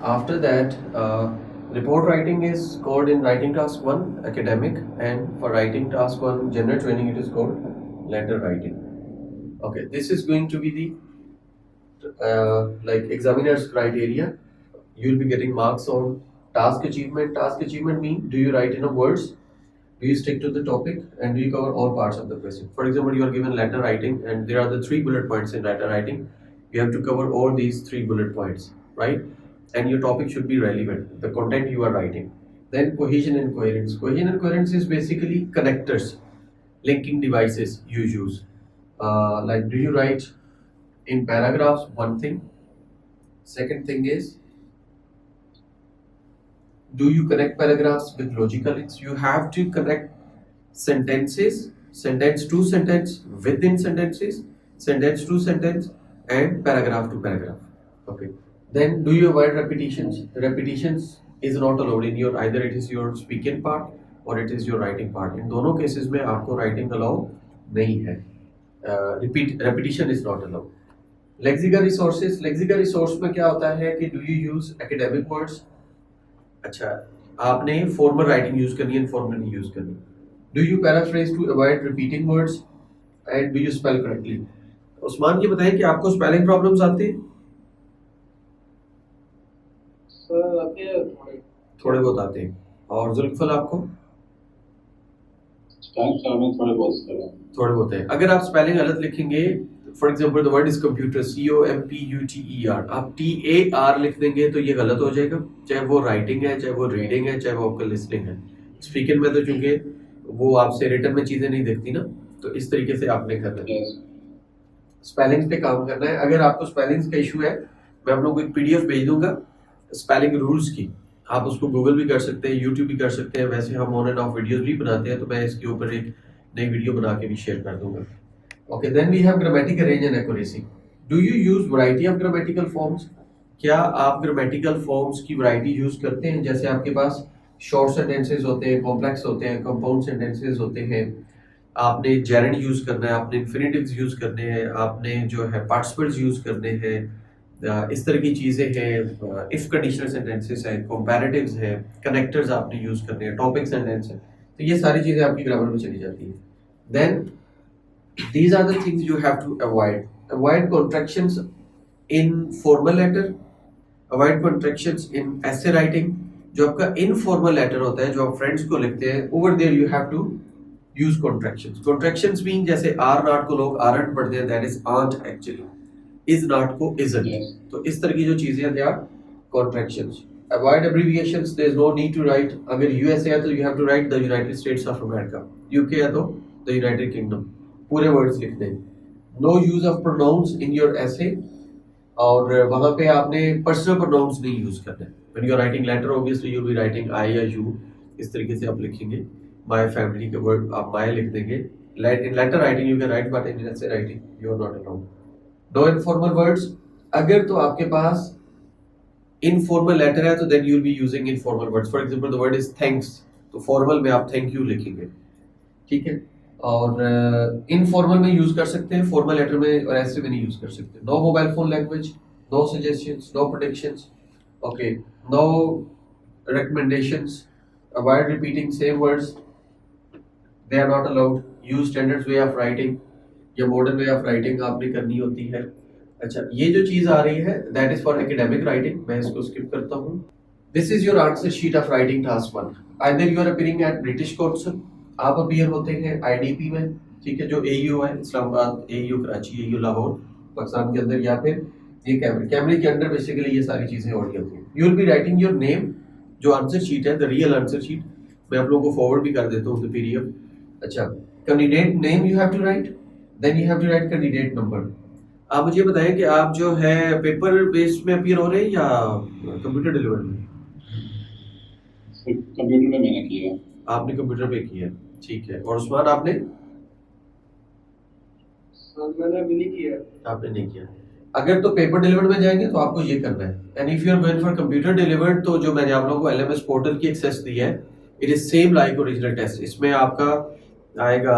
After that, report writing is called in writing task 1 academic, and for writing task 1 general training it is called letter writing. Okay, this is going to be the like examiner's criteria. You'll be getting marks on task achievement. Task achievement mean, do you write enough words, do you stick to the topic, and do you cover all parts of the question. For example, you are given letter writing and there are the 3 bullet points in letter writing. You have to cover all these 3 bullet points, right? And your topic should be relevant, the content you are writing. Then cohesion and coherence. Cohesion and coherence is basically connectors, linking devices you use. Like, do you write in paragraphs? One thing. Second thing is, do you connect paragraphs with logical links? You have to connect sentences, sentence to sentence, within sentences, sentence to sentence, and paragraph to paragraph. Okay. Then do you avoid repetitions? Repetitions is not allowed in your, either it is your speaking part or it is your writing part. In दोनों cases में आपको writing allow नहीं है. Repetition is not allowed. Lexical resources. Lexical resource में क्या होता है कि do you use academic words? अच्छा, आपने formal writing use करनी है, informal नहीं use करनी. Do you paraphrase to avoid repeating words? And do you spell correctly? Usman, ये बताएं कि आपको spelling problems आती हैं? सर आते हैं थोड़े बहुत आते हैं. और जुल्फल आपको? थोड़े बहुत है. अगर आप स्पेलिंग गलत लिखेंगे, for example the word is computer, COMPUTER, आप TAR लिख देंगे तो ये गलत हो जाएगा. चाहे वो राइटिंग है, चाहे वो रीडिंग है, चाहे वो आपका लिसनिंग है. स्पीकिंग में तो चूंकि वो आपसे रिटन में चीजें नहीं दिखती ना, तो इस तरीके से आपने करना है. स्पेलिंग्स पे काम करना है. अगर आपको स्पेलिंग्स का इशू है, मैं आप लोगों को एक PDF भेज दूंगा स्पेलिंग रूल्स की. आप उसको गूगल भी कर सकते हैं, यूट्यूब भी कर सकते हैं. वैसे हम ऑन एंड ऑफ वीडियोस भी बनाते हैं, तो मैं इसके ऊपर एक नई वीडियो बना के भी शेयर कर दूंगा. Okay, then we have grammatical range and accuracy. Do you use variety of grammatical forms? क्या आप ग्रामेटिकल फॉर्म्स की वैरायटी यूज करते हैं? जैसे आपके पास शॉर्ट सेंटेंसेस होते हैं, कॉम्प्लेक्स होते हैं, कंपाउंड सेंटेंसेस होते हैं. आपने जेरेंड यूज करना है, आपने इन्फिनिटिव्स यूज करने हैं, आपने जो है पार्टिसिपल्स यूज करने हैं. इस तरह की चीज़ें हैं. इफ कंडीशनल सेंटेंसेस हैं, कंपैरेटिव्स हैं, कनेक्टर्स आपने यूज करने हैं, टॉपिक सेंटेंस है. तो ये सारी चीज़ें आपकी ग्रामर में चली जाती हैं. Then these are the things you have to avoid. Avoid contractions in formal letter, avoid contractions in essay writing. जो आपका informal letter होता है, जो आप friends को लिखते हैं, over there you have to use contractions. Contractions mean जैसे are not को लोग aren't पढ़ते हैं, that is aren't actually. is not को isn't. Yes. तो इस तरह की जो चीजें हैं, they are contractions. Avoid abbreviations. There is no need to write. अगर USA है तो you have to write the United States of America. UK है तो the United Kingdom. पूरे वर्ड्स लिख दें. No use of pronouns in your essay, और वहां पे आपने पर्सनल प्रोनाउंस नहीं यूज करने. When you are writing letter, obviously you will be writing I या यू. इस तरीके से आप लिखेंगे. माय फैमिली के वर्ड आप माय लिख देंगे. In letter writing you can write, but in essay writing you are not allowed. No informal words. अगर तो आपके पास इनफॉर्मल लेटर है तो then you will be using informal words. For example the word is thanks, तो formal में आप thank you लिखेंगे. ठीक है. और इनफॉर्मल में यूज कर सकते हैं, फॉर्मल लेटर में और ऐसे में नहीं यूज कर सकते. No mobile phone language, no suggestions, no predictions. Okay, no recommendations. Avoid repeating same words, they are not allowed. Use standard way of writing या मॉडर्न वे ऑफ राइटिंग आपने करनी होती है. अच्छा, ये जो चीज आ रही है that is for academic writing. मैं इसको स्किप करता हूँ. This is your answer sheet of writing task 1. Either you are appearing at British Council, आप अपीयर होते हैं IDP में, ठीक है, जो AU है, इस्लामाबाद, AU कराची, AU लाहौर, पाकिस्तान के अंदर, या फिर ये कैमरे के अंदर बेसिकली ये सारी चीजें हो रही होती हैं. You will be writing your name. जो आंसर शीट है, द रियल आंसर शीट, मैं आप लोगों को फॉरवर्ड भी कर देता हूँ, द PDF. अच्छा, candidate name you have to write, then you have to write candidate number. आप मुझे बताएं कि आप जो है पेपर बेस्ड में अपीयर हो रहे हैं या कंप्यूटर डिलीवर्ड में? कंप्यूटर में मैंने किया. आपने कंप्यूटर पे किया है, ठीक है. और उस्मान आपने? मैंने अभी नहीं किया. आपने नहीं किया. अगर तो पेपर डिलीवर्ड में जाएंगे तो आपको ये करना है. And if you are going for computer delivered, तो जो मैंने आप लोगों को LMS पोर्टल की एक्सेस दी है, it is same like original test. इसमें आपका आएगा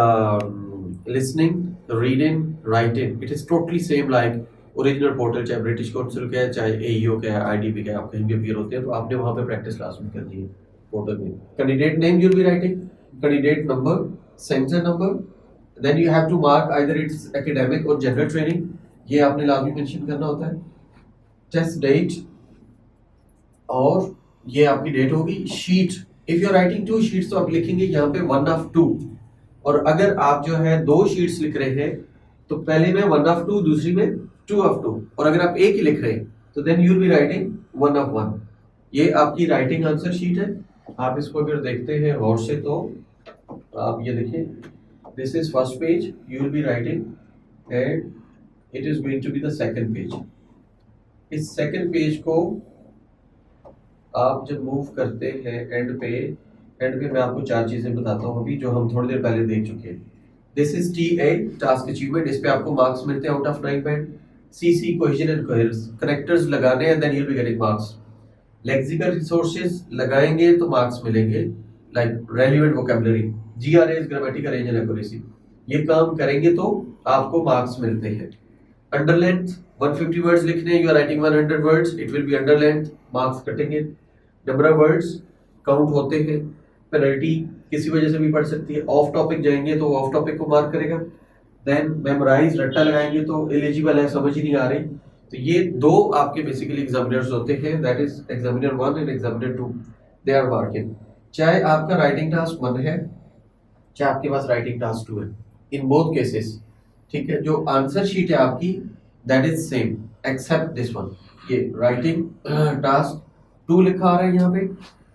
listening, reading, writing. It is totally same like original portal, चाहे ब्रिटिश काउंसिल का है, चाहे एईओ का है, आईडीपी का है, आप कहीं भी अपीयर होते हैं तो आपने वहां पे प्रैक्टिस क्लास में करनी है पोर्टल में। Candidate name you will be writing, candidate number, centre number, then you have to mark either it's academic और जनरल ट्रेनिंग, ये आपने लाजमी मेंशन करना होता है। टेस्ट डेट, और ये आपकी डेट होगी। Sheet, if you are writing 2 sheets तो आप लिखेंगे यहाँ पे 1 of 2, और अगर आप जो है 2 शीट्स लिख रहे हैं तो पहले में 1 of 2, दूसरी में 2 of 2, और अगर आप एक ही लिख रहे हैं तो then you will be writing 1 of 1। ये आपकी राइटिंग आंसर शीट है। आप इसको अगर देखते हैं गौर से तो आप ये देखिए, this is first page, you will be writing and it is going to be the second page. इस सेकंड पेज को आप जब मूव करते हैं एंड पे मैं आपको 4 चीजें बताता हूँ अभी, जो हम थोड़ी देर पहले देख चुके हैं। This is TA, task achievement, इस पे आपको मार्क्स मिलते हैं out of 9 band. CC, cohesion and coherence, characters लगाने हैं, then you will be getting marks. Lexical resources लगाएंगे तो मार्क्स मिलेंगे, like relevant vocabulary, GRAs, grammatical range and accuracy, ये काम करेंगे तो आपको मार्क्स मिलते हैं। अंडर लेंथ 150 वर्ड्स लिखने, you are writing 100 words, it will be under length, marks कटेंगे। नंबर ऑफ वर्ड्स काउंट होते हैं। पेनल्टी किसी वजह से भी पड़ सकती है। ऑफ टॉपिक जाएंगे तो ऑफ टॉपिक को मार्क करेगा। देन मेमोराइज, रट्टा लगाएंगे तो एलिजिबल है, समझ ही नहीं आ रही, तो ये 2 आपके बेसिकली एग्जामिनर्स होते हैं, that is examiner 1 and examiner 2, they are marking. चाहे आपका राइटिंग टास्क 1 है, चाहे आपके पास राइटिंग टास्क 2 है, इन बोथ केसेस, ठीक है, जो आंसर शीट है आपकी that is same except this one. ये राइटिंग टास्क 2 लिखा आ रहा है यहाँ पे,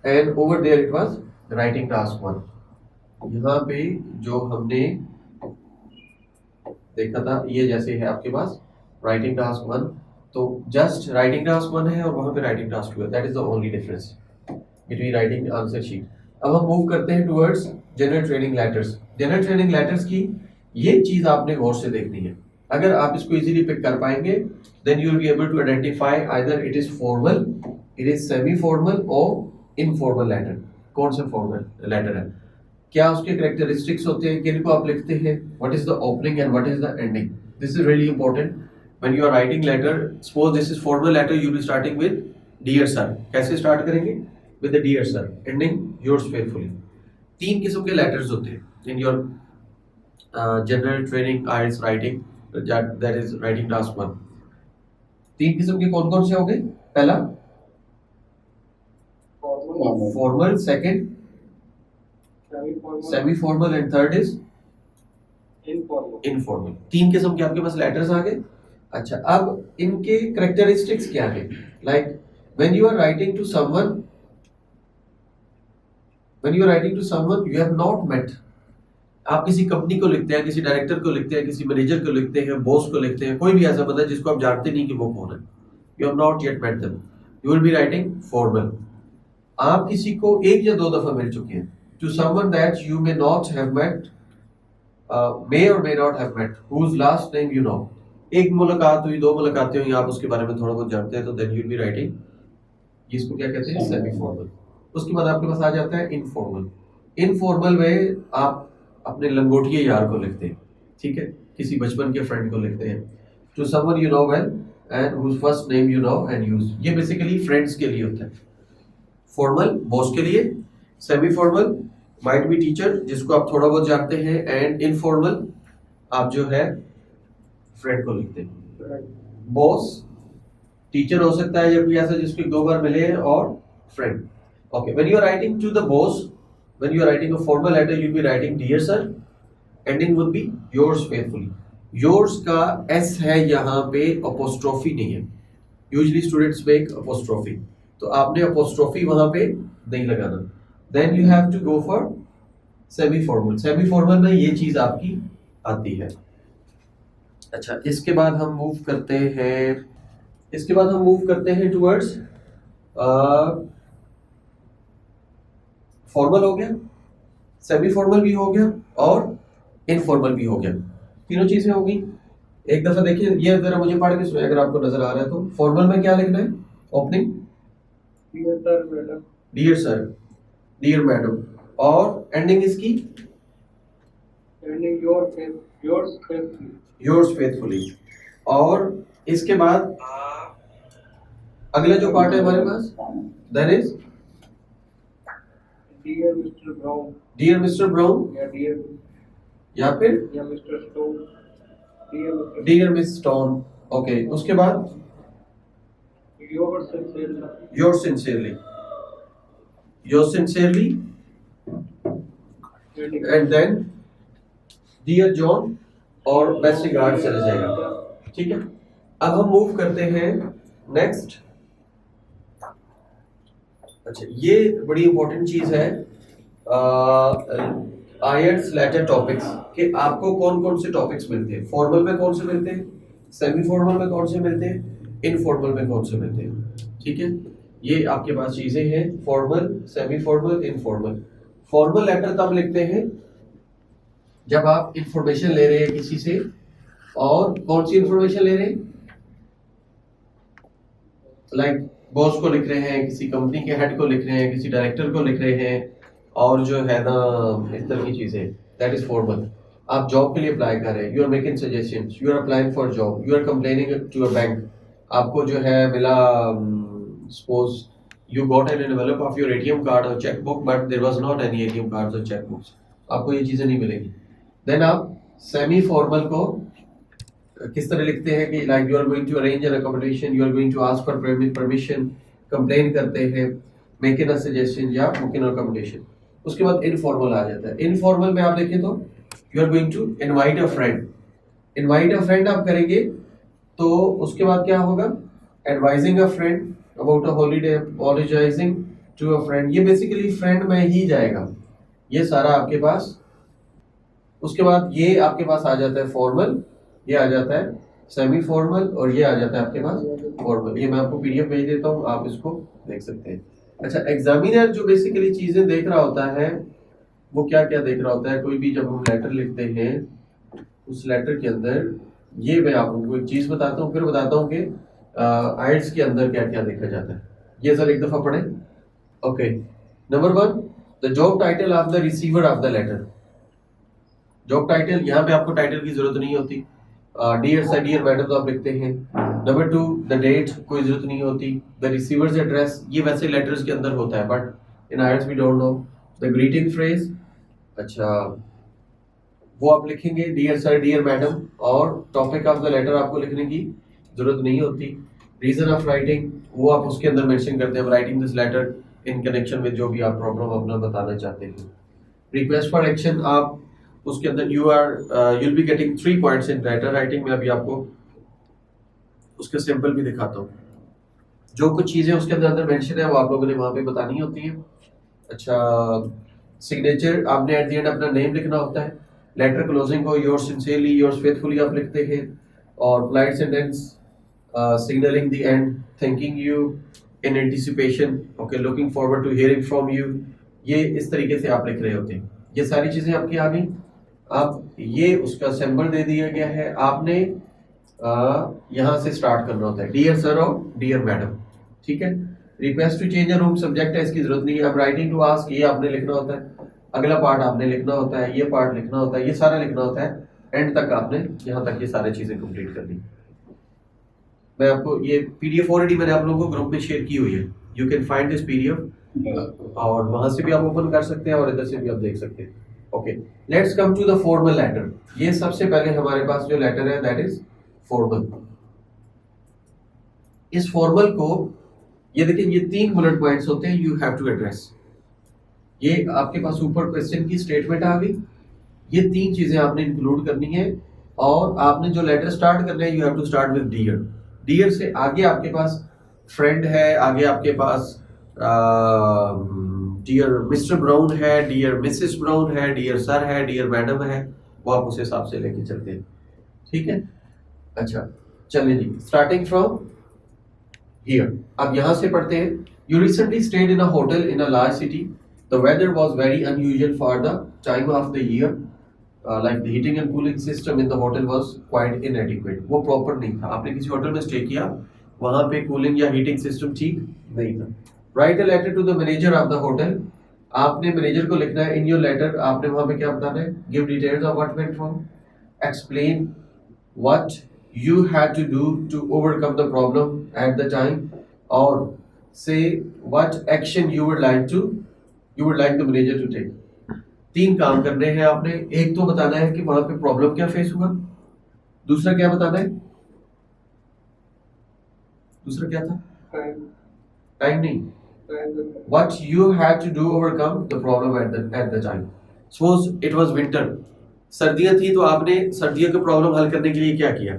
and over there it was writing task 1। यहाँ पे जो हमने देखा था ये जैसे है आपके पास राइटिंग टास्क 1, तो जस्ट राइटिंग टास्क 1 है और वहां पे राइटिंग टास्क 2 है, that is the only difference between writing answer sheet. अब हम मूव करते हैं towards general training letters. General training letters की ये चीज आपने गौर से देखनी है। अगर आप इसको इजीली पिक कर पाएंगे then you will be able to identify either it is formal, it is semi formal और इनफॉर्मल लेटर। कौन सा फॉर्मल लेटर है, क्या उसके कैरेक्टरिस्टिक्स होते हैं, किनको आप लिखते हैं, what is the opening and what is the ending, this is really important when you are writing letter. Suppose this is formal letter, you will be starting with dear sir, कैसे start करेंगे, with the dear sir, ending yours faithfully. 3 किस्म के letters होते हैं in your general training IELTS writing, that is writing task 1। 3 किस्म के कौन कौन से होंगे, पहला formal, second semi formal and third is informal. 3 किस्म के आपके पास लेटर्स आ गए। अच्छा, अब इनके कैरेक्टरिस्टिक्स क्या है, like when you are writing to someone, when you are writing to someone you have not met, आप किसी कंपनी को लिखते हैं, किसी डायरेक्टर को लिखते हैं, किसी मैनेजर को लिखते हैं, बॉस को लिखते हैं, कोई भी ऐसा बंदा जिसको आप जानते नहीं कि वो कौन है, you have not yet met them, you will be writing formal. आप किसी को 1 या 2 दफा मिल चुके हैं, to someone that you may not have met, may और may not have met, whose last name you know, 1 मुलाकात हुई, 2 मुलाकातें हुई, आप उसके बारे में थोड़ा बहुत जानते हैं, तो then you will be writing, इसको क्या कहते हैं, सेमी फॉर्मल। उसके बाद आपके पास आ जाता है इनफॉर्मल। इनफॉर्मल में आप अपने लंगोटिए यार को लिखते हैं, ठीक है, किसी बचपन के फ्रेंड को लिखते हैं, to someone you know well and whose first name you know and use, ये बेसिकली फ्रेंड्स के लिए होता है। फॉर्मल बॉस के लिए, semi formal might be teacher जिसको आप थोड़ा बहुत जानते हैं, एंड इनफॉर्मल आप जो है फ्रेंड को लिखते हैं। बॉस टीचर हो सकता है या कोई ऐसा जिसको 2 बार मिले, और friend. Okay, when you are writing to the boss, when you are writing a formal letter you'll be writing dear sir, ending would be yours faithfully। yours का s है यहाँ पे, apostrophe नहीं है, usually students make apostrophe, तो आपने apostrophe वहाँ पे नहीं लगाना। then you have to go for semi formal। semi formal में ये चीज आपकी आती है। अच्छा, इसके बाद हम मूव करते हैं towards फॉर्मल हो गया, सेमी फॉर्मल भी हो गया और इनफॉर्मल भी हो गया, तीनों चीजें होगी। एक दफा देखिए, ये जरा मुझे पढ़ के सुनिए अगर आपको नजर आ रहा है तो। फॉर्मल में क्या लिखना है, opening dear sir, dear madam, और एंडिंग इसकी योर्स फेथफुली, और इसके बाद अगला जो पार्ट है हमारे पास that is dear mister Brown dear mister Brown या डियर या फिर या mister Stone dear miss Stone. Okay, उसके बाद your sincerely your sincerely your sincerely and then dear John और बेस्ट रिगार्ड चला जाएगा। ठीक है, अब हम मूव करते हैं नेक्स्ट। अच्छा, ये बड़ी इंपॉर्टेंट चीज है आईएलटीएस लेटर टॉपिक्स कि आपको कौन कौन से टॉपिक्स मिलते हैं। फॉर्मल में कौन से मिलते हैं, सेमी फॉर्मल में कौन से मिलते हैं, इनफॉर्मल में कौन से मिलते हैं। ठीक है, ये आपके पास चीजें हैं, formal, semi formal, informal. Formal letter तब लिखते हैं जब आप इंफॉर्मेशन ले रहे हैं किसी से, और कौन सी इंफॉर्मेशन ले रहे हैं, लाइक बॉस को लिख रहे हैं, किसी कंपनी के हेड को लिख रहे हैं, किसी डायरेक्टर को लिख रहे हैं, और जो है ना इस तरह की चीजें, दैट इज फॉर्मल। आप जॉब के लिए अप्लाई कर रहे हैं, you are making suggestions, you are applying for job, you are complaining to a bank, आपको जो है मिला suppose you got an envelope of your ATM card और chequebook but there was not any ATM cards और chequebooks, आपको ये चीजें नहीं मिलेंगी। देन आप सेमी फॉर्मल को किस तरह लिखते हैं कि like you are going to arrange an accommodation, you are going to ask for permission, complain करते हैं, मेक एन सजेशन या बुक एन अकोमोडेशन। उसके बाद इनफॉर्मल आ जाता है। इनफॉर्मल में आप देखें तो you are going to invite a friend, invite a friend आप करेंगे तो उसके बाद क्या होगा, advising a friend about a holiday, apologising to a friend, ये बेसिकली फ्रेंड में ही जाएगा, ये सारा आपके पास। उसके बाद ये आपके पास आ जाता है फॉर्मल, ये आ जाता है सेमी फॉर्मल, और ये आ जाता है आपके पास फॉर्मल। ये मैं आपको पीडीएफ भेज देता हूँ, आप इसको देख सकते हैं। अच्छा, एग्जामिनर जो बेसिकली चीजें देख रहा होता है वो क्या क्या देख रहा होता है, कोई भी जब हम लेटर लिखते हैं उस लेटर के अंदर, ये मैं आपको एक चीज बताता हूँ, फिर बताता हूँ कि आइल्स के अंदर क्या क्या देखा जाता है। ये सर एक दफा पढ़े। Okay, number 1, the job title of the receiver of the letter. Job title, यहाँ पे आपको टाइटल की जरूरत नहीं होती, डियर सर, डियर मैडम तो आप लिखते हैं। नंबर 2, द डेट, कोई जरूरत नहीं होती। द रिसीवर्स एड्रेस, ये वैसे लेटर्स के अंदर होता है but in IELTS we don't know. The greeting phrase, अच्छा वो आप लिखेंगे डियर सर, डियर मैडम, और टॉपिक ऑफ द लेटर आपको लिखने की जरूरत नहीं होती। रीजन ऑफ राइटिंग, वो आप उसके अंदर मेंशन करते हैं, writing this letter in connection with जो भी आप प्रॉब्लम अपना बताना चाहते हैं। रिक्वेस्ट फॉर एक्शन, आप उसके अंदर you'll be getting 3 points in letter writing। में अभी आपको उसके सिंपल भी दिखाता हूँ, जो कुछ चीजें उसके अंदर मेंशन है वो आप लोगों ने वहां पे बतानी होती है। अच्छा, सिग्नेचर, आपने एट द एंड अपना नेम लिखना होता है। लेटर क्लोजिंग को योर्स सिंसियरली, योर्स फेथफुली आप लिखते हैं, और polite sentence signalling the end, thanking you in anticipation, okay, looking forward to hearing from you, ये इस तरीके से आप लिख रहे होते हैं। ये सारी चीजें आपकी आ गई। अब ये उसका सिंबल दे दिया गया है, आपने यहाँ से स्टार्ट करना होता है, डियर सर और डियर मैडम। ठीक है, request to change a room, subject है, इसकी जरूरत नहीं है। अब राइटिंग टू आस्क, ये आपने लिखना होता है, अगला पार्ट आपने लिखना होता है, ये पार्ट लिखना होता है, ये सारा लिखना होता है, एंड तक आपने यहाँ तक ये सारी चीजें कंप्लीट करनी। मैं आपको ये पीडीएफ ऑलरेडी मैंने आप लोगों को ग्रुप में शेयर की हुई है, you can find this PDF, और वहां से भी आप ओपन कर सकते हैं और इधर से भी आप देख सकते हैं। Okay, let's come to the formal letter. ये सबसे पहले हमारे पास जो लेटर है दैट इज फॉर्मल। इस फॉर्मल को, ये देखिए, ये 3 बुलेट पॉइंट्स होते हैं, यू हैव टू एड्रेस। ये आपके पास ऊपर क्वेश्चन की स्टेटमेंट आ गई, ये 3 चीजें आपने इंक्लूड करनी है, और आपने जो लेटर स्टार्ट करना है you have to start with dear. Dear से आगे आपके पास फ्रेंड है, आगे आपके पास डियर मिस्टर ब्राउन है, डियर मिसेस ब्राउन है, डियर सर है, डियर मैडम है, वो आप उस हिसाब से लेके चलते हैं। ठीक है, अच्छा चलिए जी, स्टार्टिंग फ्रॉम हियर। अब यहां से पढ़ते हैं। You recently stayed in a hotel in a large city, the weather was very unusual for the time of the year, like the heating and cooling system in the hotel was quite inadequate, वो proper नहीं था। आपने किसी hotel में stay किया, वहां पे cooling या हीटिंग सिस्टम ठीक नहीं था। Write a letter to the manager of the hotel, आपने मैनेजर को लिखना है। इन योर लेटर आपने वहां पे क्या बताना है, give details of what went wrong, explain what you had to do to overcome the problem at the time, or say what action you would like the manager to take. तीन काम करने हैं आपने. एक तो बताना है कि वहां पे प्रॉब्लम क्या फेस हुआ, दूसरा क्या बताना है, दूसरा क्या था, टाइम नहीं, what you had to do overcome the problem at the time. Suppose it was winter, सर्दियां थी, तो आपने सर्दियों के प्रॉब्लम हल करने के लिए क्या किया,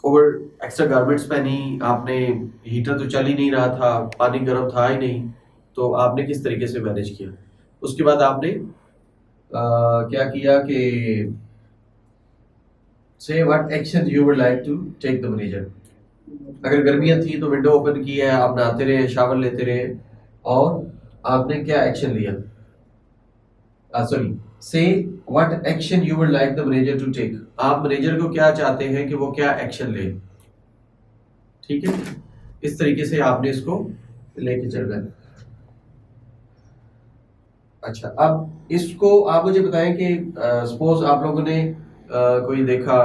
ओवर एक्स्ट्रा गारमेंट्स पहनी आपने, हीटर तो चल ही नहीं रहा था, पानी गर्म था ही नहीं, तो आपने किस तरीके से मैनेज किया. उसके बाद आपने क्या किया कि say what action you would like to take the manager. अगर गर्मियां थी तो विंडो ओपन की है, आप नहाते रहे, शावर लेते रहे, और आपने क्या एक्शन लिया, sorry, say what action you would like the manager to take. आप मैनेजर को क्या चाहते हैं कि वो क्या एक्शन ले. ठीक है, इस तरीके से आपने इसको लेके चलना है. अच्छा, अब इसको आप मुझे बताएं कि सपोज आप लोगों ने कोई देखा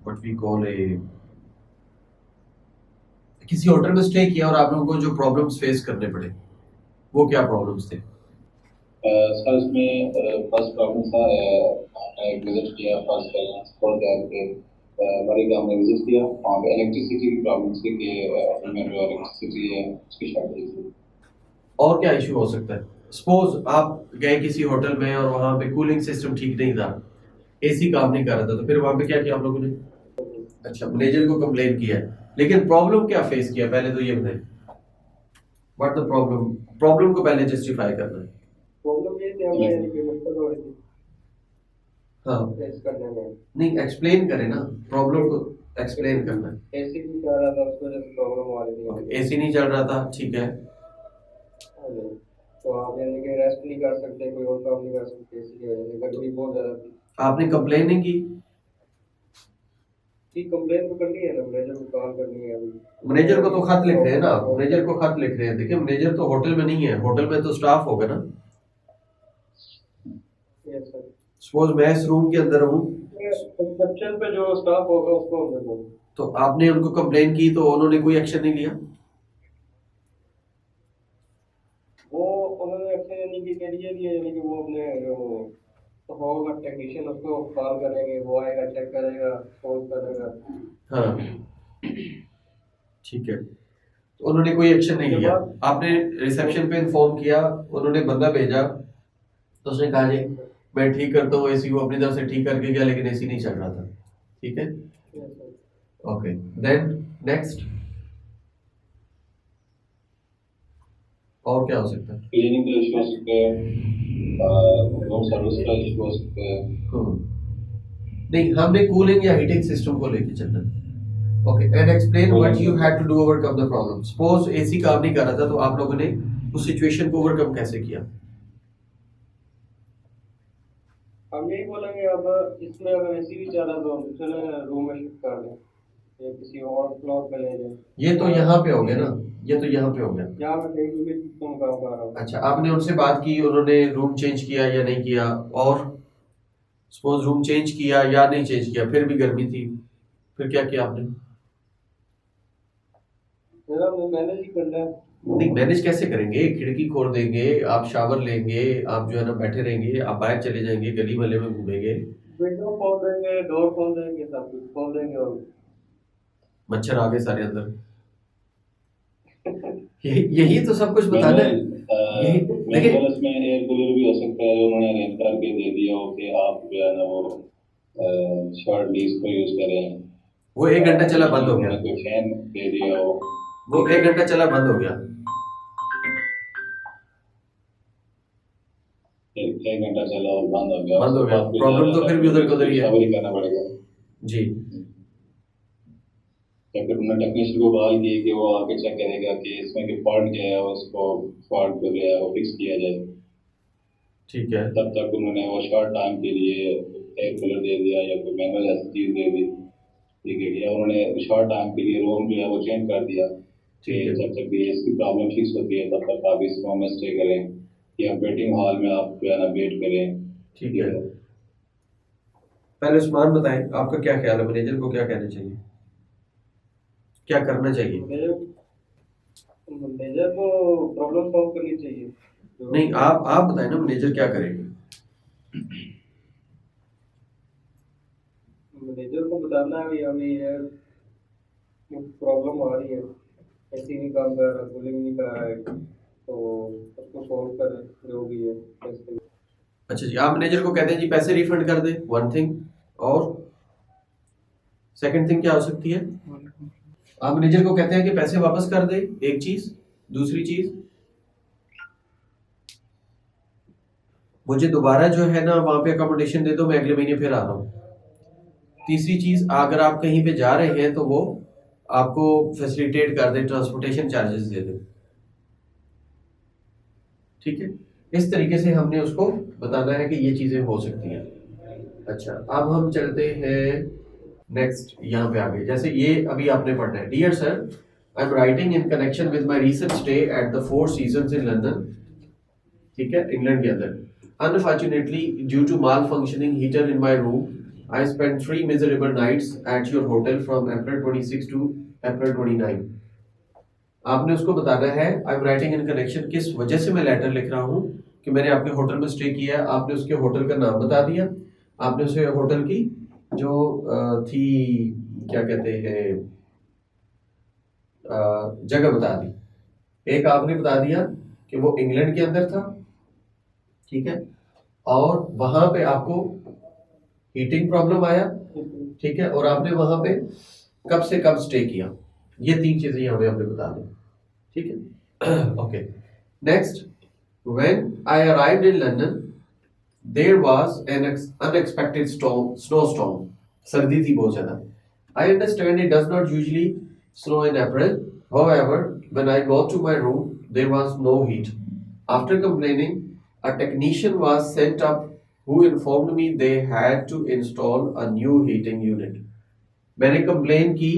व्हाट वी कॉल ए, किसी होटल में स्टे किया और आप लोगों को जो प्रॉब्लम्स फेस करने पड़े, वो क्या प्रॉब्लम्स थे. सर इसमें फर्स्ट प्रॉब्लम था, हमने एक विजिट किया फर्स्ट फॉर दैट हमारे गांव में विजिट किया, वहाँ पे इलेक्ट्रिसिटी की प्रॉब्लम थी कि में जो इलेक्ट्रिसिटी है उसकी शॉर्टेज थी. और क्या इशू हो सकता है. सपोज आप गए किसी होटल में और वहां पे कूलिंग सिस्टम ठीक नहीं था, एसी काम नहीं कर रहा था, तो फिर वहां पे क्या किया आप लोगों ने. अच्छा, मैनेजर को कंप्लेन किया, लेकिन प्रॉब्लम क्या फेस किया, पहले तो ये बताएं. व्हाट द प्रॉब्लम, प्रॉब्लम को पहले जस्टिफाई करना है. प्रॉब्लम ये थी हमें यानी कि मुश्किल हो रही थी हाँ, फेस करने में. नहीं एक्सप्लेन करें ना, प्रॉब्लम को एक्सप्लेन करना है. एसी भी चल रहा था, उसकी वजह से प्रॉब्लम आ रही थी. एसी नहीं चल रहा था, ठीक है, तो आप यानी कि रेस्ट नहीं कर सकते, कोई और काम नहीं कर सकते एसी की वजह से, गर्मी बहुत ज्यादा थी. आपने कंप्लेन नहीं की. ठीक, कंप्लेन तो करनी है ना, मैनेजर को कॉल करनी है. अभी मैनेजर को तो खत लिख रहे हैं ना, मैनेजर को खत लिख रहे हैं. देखिए, मैनेजर तो होटल में नहीं है, होटल में तो स्टाफ होगा ना. Yes sir. सपोज मैं इस रूम के अंदर हूँ, कंस्ट्रक्शन पे जो स्टाफ होगा उसको हमने बोला, तो आपने उनको कंप्लेन की तो उन्होंने कोई एक्शन नहीं लिया. वो उन्होंने एक्शन यानी कि करिए दिया, यानी कि वो अपने जो होगा टेक्नीशियन उसको कॉल करेंगे, वो आएगा, चेक करेगा, सोल्व करेगा. हाँ, ठीक है, तो उन्होंने कोई एक्शन नहीं लिया. आपने रिसेप्शन पे इन्फॉर्म किया, उन्होंने बंदा भेजा, तो उसने कहा जी मैं ठीक करता हूँ एसी, वो अपनी तरफ से ठीक करके गया, लेकिन एसी नहीं चल रहा था. ठीक है, ओके, देन नेक्स्ट, और क्या हो सकता है. क्लीनिंग का इशू हो सकता है, रूम सर्विस का इशू हो सकता है. नहीं, हमने कूलिंग या हीटिंग सिस्टम को लेके चलना है. Okay, and explain what you had to do overcome the problem. Suppose AC काम नहीं कर रहा था, तो आप लोगों ने उस सिचुएशन को ओवरकम कैसे किया. हम यही बोलेंगे, अब इसमें अगर एसी भी चल रहा तो हम दूसरे रूम में शिफ्ट कर दें या किसी और फ्लोर पे ले जाएं. ये तो यहाँ पे हो गया ना, ये तो यहाँ पे हो गया. यहाँ पे कहीं भी तुम काम कर रहा हूँ. अच्छा, आपने उनसे बात की, उन्होंने रूम चेंज किया या नहीं किया, और सपोज रूम चेंज किया या नहीं चेंज किया, फिर भी गर्मी थी, फिर क्या किया आपने. मेरा मैनेज ही करना है. नहीं, मैनेज कैसे करेंगे, खिड़की खोल देंगे, आप शावर लेंगे, आप जो है ना बैठे रहेंगे, आप बाहर चले जाएंगे, गली मोहल्ले में घूमेंगे, विंडो खोल देंगे, डोर खोल देंगे, सब कुछ खोल देंगे, और मच्छर आ गए सारे अंदर. यही तो सब कुछ बताना है. यही देखिए, इसमें एयर कूलर भी हो सकता है, उन्होंने अरेंज करके दे दिया हो कि आप जो है ना वो शॉर्ट लीज को यूज करें. वो 1 घंटा चला बंद हो गया, कोई फैन दे दिया हो, वो 1 घंटा चला बंद हो गया. 1 घंटा चला और बंद हो गया, प्रॉब्लम तो फिर भी उधर का उधर ही है. शावर ही करना पड़ेगा जी. या फिर उन्होंने टेक्नीशियन को कॉल की कि वो आके चेक करेगा कि इसमें कि फॉल्ट क्या है, उसको फॉल्ट को जो है वो फिक्स किया जाए. ठीक है, तब तक उन्होंने वो शॉर्ट टाइम के लिए एयर कूलर दे दिया या कोई मैनुअल ऐसी चीज दे दी. ठीक है, या उन्होंने शॉर्ट टाइम के लिए रूम जो है वो चेंज कर दिया कि जब तक भी इसकी प्रॉब्लम फिक्स होती है तब तक आप इस रूम में स्टे करें, या वेटिंग हॉल में आप जो है ना वेट करें. ठीक है, पहले उस्मान बताएं, आपका क्या ख्याल है, मैनेजर को क्या कहना चाहिए, क्या करना चाहिए? मैनेजर को प्रॉब्लम सॉल्व करनी चाहिए। नहीं, आप बताएं ना, मैनेजर क्या करेगा? मैनेजर को बताना है कि हमें ये प्रॉब्लम आ रही है, ऐसी नहीं काम कर रहा, कूलिंग नहीं कर रहा है, तो उसको सॉल्व करें जो भी है कैसे। अच्छा जी, आप मैनेजर को कहते हैं जी पैसे रिफंड कर दे, वन थिंग, और सेकंड थिंग क्या हो सकती है? आप मैनेजर को कहते हैं कि पैसे वापस कर दे, एक चीज। दूसरी चीज, मुझे दोबारा जो है ना वहां पे अकोमोडेशन दे दो, मैं अगले महीने फिर आ रहा हूँ। तीसरी चीज, अगर आप कहीं पे जा रहे हैं तो वो आपको फैसिलिटेट कर दे, ट्रांसपोर्टेशन चार्जेस दे दे। ठीक है, इस तरीके से हमने उसको बताना है कि ये चीजें हो सकती हैं। अच्छा, अब हम चलते हैं नेक्स्ट, यहाँ पे आगे। जैसे ये अभी आपने पढ़ना है, dear sir, I am writing in connection with my recent stay at the Four Seasons in London. ठीक है, इंग्लैंड के अंदर। Unfortunately due to malfunctioning heater in my room, I spent 3 miserable nights at your hotel from April 26 to April 29. आपने उसको बताना है, आई am writing in connection, किस वजह से मैं लेटर लिख रहा हूँ कि मैंने आपके होटल में स्टे किया है। आपने उसके होटल का नाम बता दिया, आपने उसे होटल की जो थी, क्या कहते हैं, जगह बता दी। एक आपने बता दिया कि वो इंग्लैंड के अंदर था, ठीक है, और वहां पे आपको हीटिंग प्रॉब्लम आया, ठीक है, और आपने वहां पे कब से कब स्टे किया। ये तीन चीजें यहाँ पे आपने बता दी, ठीक है। Okay, next, when I arrived in London there was an unexpected snowstorm. सर्दी थी बहुत ज्यादा। I understand it does not usually snow in April, however when I got to my room there was no heat. After complaining, a technician was sent up who informed me they had to install a new heating unit. मैंने complain की,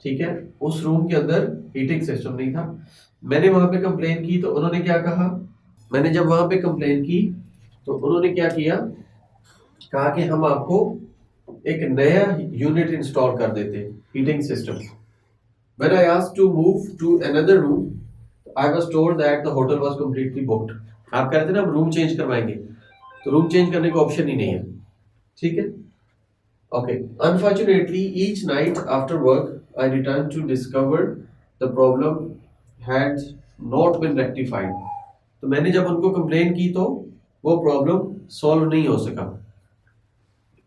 ठीक है, उस room के अंदर heating system नहीं था। मैंने वहां पे कंप्लेन की तो उन्होंने क्या कहा, मैंने जब वहां पे कंप्लेन की तो उन्होंने क्या किया, कहा कि हम आपको एक नया यूनिट इंस्टॉल कर देते, heating system. When I asked to move to another room, I was told that the hotel was completely booked. आप कह रहे थे ना हम रूम चेंज करवाएंगे, तो रूम चेंज करने का ऑप्शन ही नहीं है, ठीक है। Okay, unfortunately each night after work I return to discover the problem had not been rectified. तो मैंने जब उनको कंप्लेन की तो वो प्रॉब्लम सॉल्व नहीं हो सका।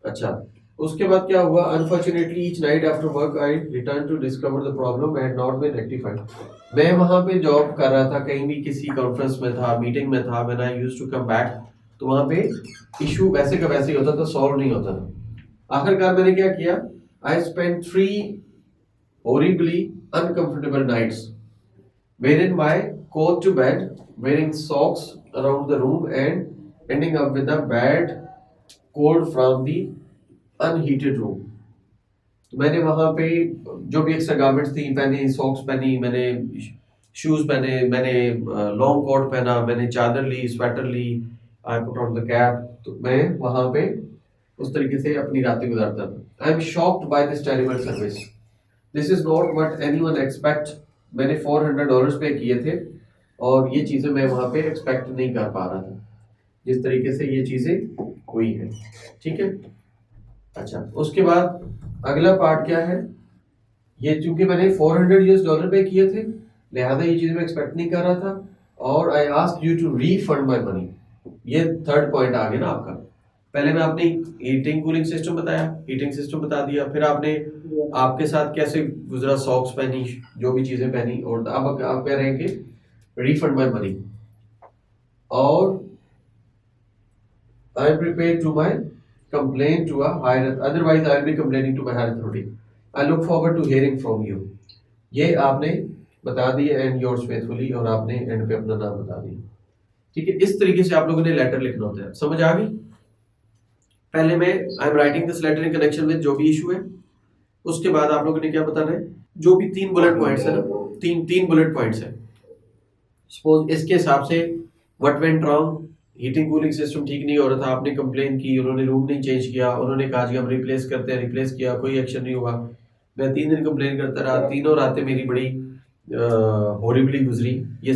अच्छा, उसके बाद क्या हुआ, unfortunately each night after work I return to discover the problem had not been rectified. मैं वहां पे जॉब कर रहा था, कहीं भी किसी कॉन्फ्रेंस में था, मीटिंग में था, when I used to come back, तो वहां पे इशू वैसे का वैसे ही होता था, सॉल्व नहीं होता था। आखिरकार मैंने क्या किया, I spend 3 horribly uncomfortable nights wearing my coat to bed, wearing socks around the room and ending up with a bad cold from the unheated room. तो मैंने वहां पे जो भी एक्स्ट्रा गारमेंट्स थी पहनी, सॉक्स पहनी, मैंने शूज पहने, मैंने लॉन्ग कोट पहना, मैंने चादर ली, स्वेटर ली, I put on the cap. तो मैं वहां पे उस तरीके से अपनी रातें गुजारता था। I am shocked by this terrible service, this is not what anyone expect. मैंने $400 पे किए थे और ये चीजें मैं वहां पे एक्सपेक्ट नहीं कर पा रहा था, जिस तरीके से ये चीजें हुई है, ठीक है। अच्छा, उसके बाद अगला पार्ट क्या है, ये चूंकि मैंने $400 पे किए थे, लिहाजा ये चीज मैं एक्सपेक्ट नहीं कर रहा था, और I asked you to refund my money. ये थर्ड पॉइंट आ गया ना आपका। पहले मैं आपने हीटिंग कूलिंग सिस्टम बताया, हीटिंग सिस्टम बता दिया, फिर आपने आपके साथ कैसे गुजरा, सॉक्स पहनी, जो भी चीजें पहनी, और अब आप कह रहे हैं कि रीफंड माय मनी, और I am prepared to my complain to a higher, otherwise I'll be complaining to my higher authority. I look forward to hearing from you. ये आपने बता दी एंड योर्स फेथफुली, और आपने एंड पे अपना नाम बता दिया, ठीक है। इस तरीके से आप लोगों ने लेटर लिखना होता है, समझ आ गई। पहले मैं I am writing this letter in connection with जो भी इशू है, उसके बाद आप लोगों ने क्या बताना है, जो भी 3 बुलेट पॉइंट्स है ना, तीन बुलेट पॉइंट्स है। सपोज इसके हिसाब से what went wrong, heating cooling system ठीक नहीं हो रहा था, आपने कंप्लेन की, उन्होंने रूम नहीं चेंज किया, उन्होंने कहा कि हम रिप्लेस करते हैं, रिप्लेस किया, कोई एक्शन नहीं हुआ। मैं 3 दिन कंप्लेन करता रहा, तीनों रातें मेरी बड़ी हॉरिबली गुजरी। ये